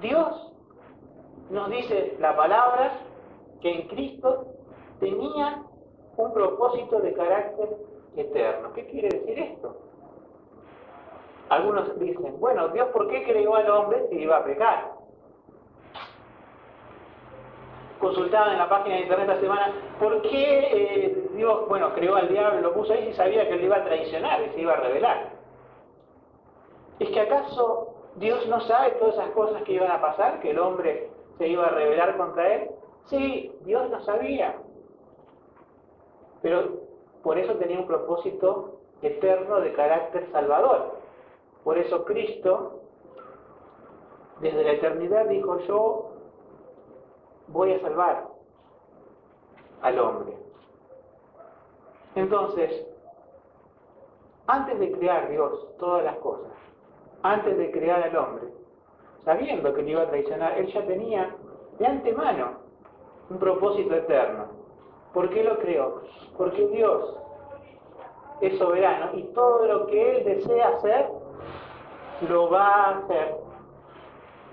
Dios nos dice la palabra que en Cristo tenía un propósito de carácter eterno. ¿Qué quiere decir esto? Algunos dicen, bueno, Dios, ¿por qué creó al hombre si iba a pecar? Consultaban en la página de internet esta semana, ¿por qué Dios, creó al diablo, lo puso ahí si sabía que él iba a traicionar y se iba a rebelar? ¿Es que acaso Dios no sabe todas esas cosas que iban a pasar, que el hombre se iba a rebelar contra él? Sí, Dios lo sabía. Pero por eso tenía un propósito eterno de carácter salvador. Por eso Cristo, desde la eternidad, dijo, yo voy a salvar al hombre. Entonces, antes de crear Dios todas las cosas, antes de crear al hombre, sabiendo que le iba a traicionar, él ya tenía de antemano un propósito eterno. ¿Por qué lo creó? Porque Dios es soberano y todo lo que Él desea hacer, lo va a hacer.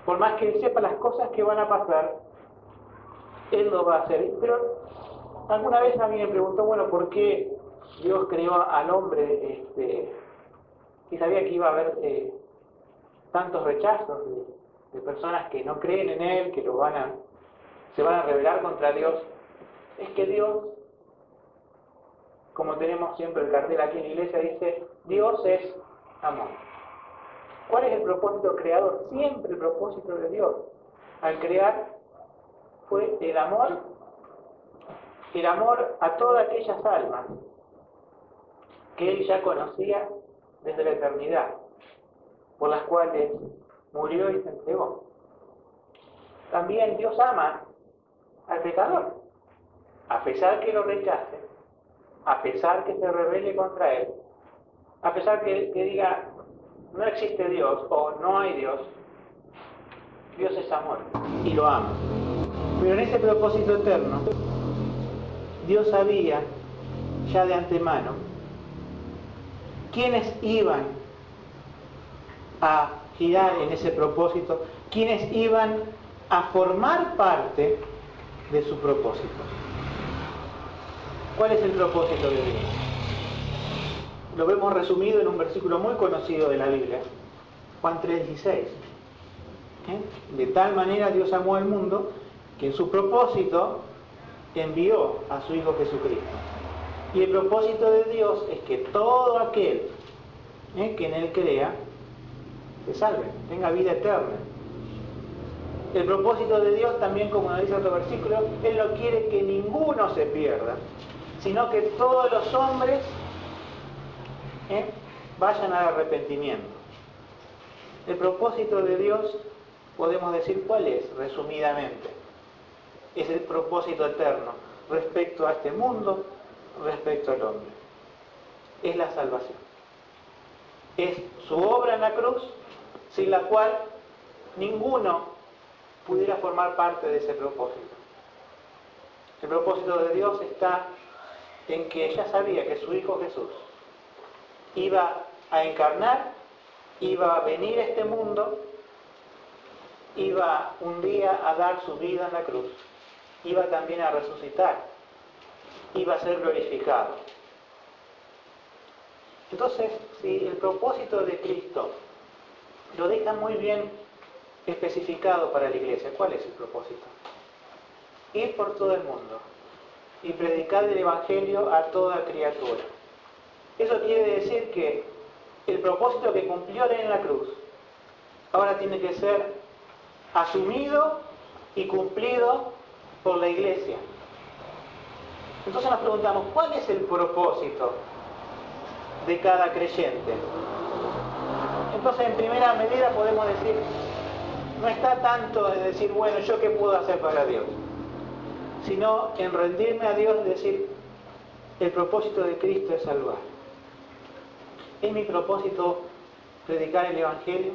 Por más que Él sepa las cosas que van a pasar, Él lo va a hacer. Pero alguna vez a mí me preguntó, ¿por qué Dios creó al hombre y sabía que iba a haber tantos rechazos de personas que no creen en Él, que se van a rebelar contra Dios? Es que Dios, como tenemos siempre el cartel aquí en la iglesia, dice, Dios es amor. ¿Cuál es el propósito creador? Siempre el propósito de Dios al crear fue el amor a todas aquellas almas que Él ya conocía desde la eternidad, por las cuales murió y se entregó. También Dios ama al pecador, a pesar que lo rechace, a pesar que se rebele contra Él, a pesar que diga, no existe Dios o no hay Dios, Dios es amor y lo ama. Pero en ese propósito eterno, Dios sabía ya de antemano quiénes iban a girar en ese propósito, quiénes iban a formar parte de su propósito. ¿Cuál es el propósito de Dios? Lo vemos resumido en un versículo muy conocido de la Biblia, Juan 3:16. De tal manera Dios amó al mundo que en su propósito envió a su Hijo Jesucristo. Y el propósito de Dios es que todo aquel que en Él crea se salve, tenga vida eterna. El propósito de Dios también, como nos dice otro versículo, Él no quiere que ninguno se pierda, sino que todos los hombres vayan al arrepentimiento. El propósito de Dios, podemos decir cuál es, resumidamente. Es el propósito eterno respecto a este mundo, respecto al hombre. Es la salvación. Es su obra en la cruz, sin la cual ninguno pudiera formar parte de ese propósito. El propósito de Dios está en que ella sabía que su Hijo Jesús iba a encarnar, iba a venir a este mundo, iba un día a dar su vida en la cruz, iba también a resucitar, iba a ser glorificado. Entonces, si el propósito de Cristo lo deja muy bien especificado para la iglesia, ¿cuál es el propósito? Ir por todo el mundo y predicar el Evangelio a toda criatura. Eso quiere decir que el propósito que cumplió Él en la cruz ahora tiene que ser asumido y cumplido por la iglesia. Entonces nos preguntamos, ¿cuál es el propósito de cada creyente? Entonces, en primera medida podemos decir, no está tanto en decir, ¿yo qué puedo hacer para Dios? Sino en rendirme a Dios y decir, el propósito de Cristo es salvar. ¿Es mi propósito predicar el Evangelio?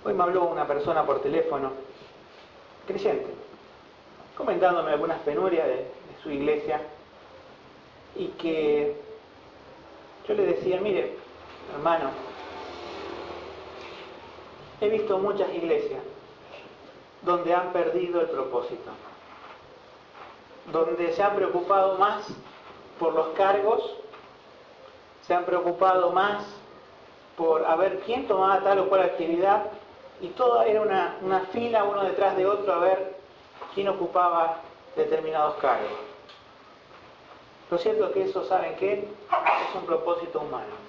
Hoy me habló una persona por teléfono, creyente, comentándome algunas penurias de su iglesia, y que yo le decía, mire, Hermano, he visto muchas iglesias donde han perdido el propósito, donde se han preocupado más por los cargos, se han preocupado más por a ver quién tomaba tal o cual actividad, y todo era una fila uno detrás de otro a ver quién ocupaba determinados cargos. Lo cierto es que eso, ¿saben qué? Es un propósito humano.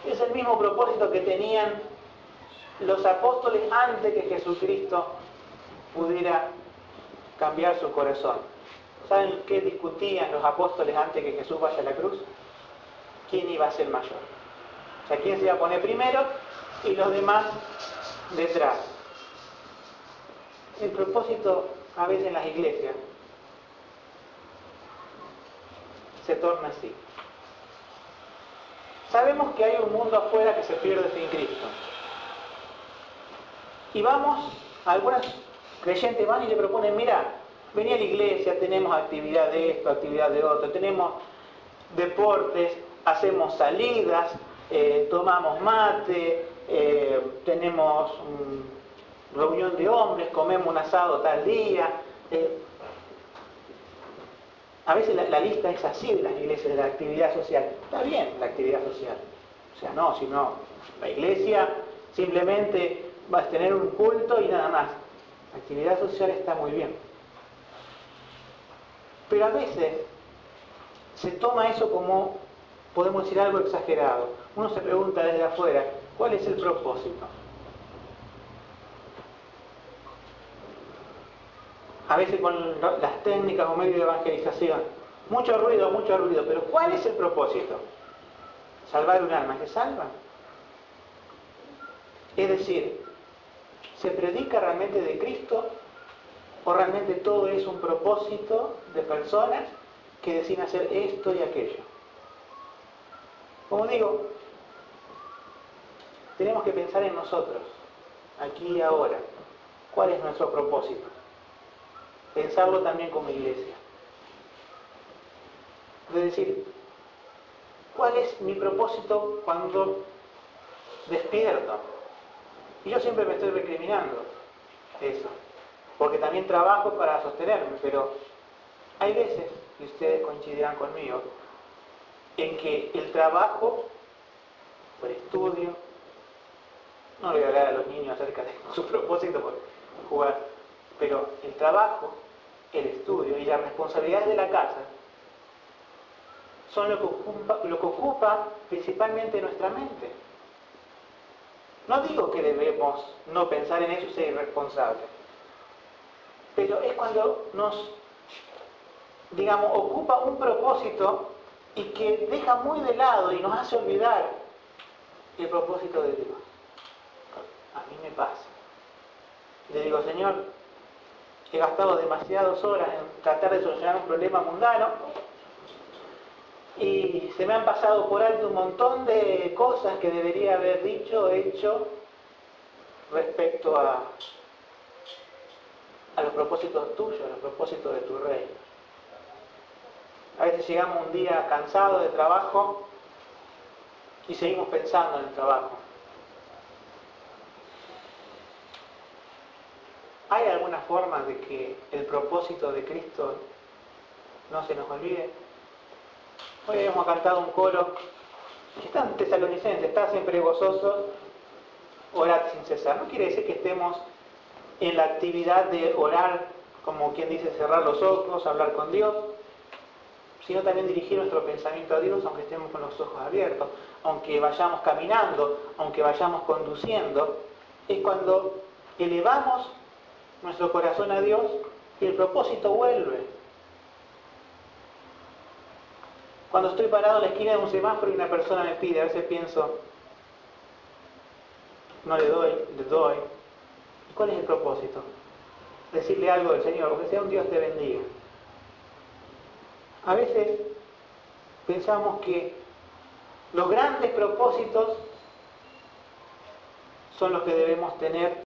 Es el mismo propósito que tenían los apóstoles antes que Jesucristo pudiera cambiar su corazón. ¿Saben qué discutían los apóstoles antes que Jesús vaya a la cruz? ¿Quién iba a ser mayor? O sea, ¿quién se iba a poner primero y los demás detrás? El propósito a veces en las iglesias se torna así. Sabemos que hay un mundo afuera que se pierde sin Cristo. Y vamos, algunos creyentes van y le proponen, mira, vení a la iglesia, tenemos actividad de esto, actividad de otro, tenemos deportes, hacemos salidas, tomamos mate, tenemos reunión de hombres, comemos un asado tal día. A veces la lista es así de las iglesias, de la actividad social. Está bien la actividad social. O sea, no, sino la iglesia simplemente va a tener un culto y nada más. La actividad social está muy bien. Pero a veces se toma eso como, podemos decir, algo exagerado. Uno se pregunta desde afuera, ¿cuál es el propósito? A veces con las técnicas o medios de evangelización, mucho ruido, pero ¿cuál es el propósito? ¿Salvar un alma? ¿Se salva? Es decir, ¿se predica realmente de Cristo o realmente todo es un propósito de personas que deciden hacer esto y aquello? Como digo, tenemos que pensar en nosotros, aquí y ahora. ¿Cuál es nuestro propósito? Pensarlo también como iglesia. Es decir, ¿cuál es mi propósito cuando despierto? Y yo siempre me estoy recriminando eso, porque también trabajo para sostenerme, pero hay veces, y ustedes coincidirán conmigo, en que el trabajo o el estudio, no le voy a hablar a los niños acerca de su propósito por jugar, pero el trabajo, el estudio y las responsabilidades de la casa son lo que ocupa principalmente nuestra mente. No digo que debemos no pensar en eso y ser irresponsables, pero es cuando nos, digamos, ocupa un propósito y que deja muy de lado y nos hace olvidar el propósito de Dios. A mí me pasa. Le digo, Señor, he gastado demasiadas horas en tratar de solucionar un problema mundano y se me han pasado por alto un montón de cosas que debería haber dicho, hecho respecto a los propósitos tuyos, a los propósitos de tu reino. A veces llegamos un día cansados de trabajo y seguimos pensando en el trabajo. ¿Hay alguna forma de que el propósito de Cristo no se nos olvide? Hoy hemos cantado un coro que está en Tesalonicenses, está siempre gozoso, orad sin cesar. No quiere decir que estemos en la actividad de orar, como quien dice, cerrar los ojos, hablar con Dios, sino también dirigir nuestro pensamiento a Dios, aunque estemos con los ojos abiertos, aunque vayamos caminando, aunque vayamos conduciendo. Es cuando elevamos nuestro corazón a Dios y el propósito vuelve. Cuando estoy parado en la esquina de un semáforo y una persona me pide, a veces pienso, no le doy, le doy. ¿Y cuál es el propósito? Decirle algo del Señor, porque sea un Dios te bendiga. A veces pensamos que los grandes propósitos son los que debemos tener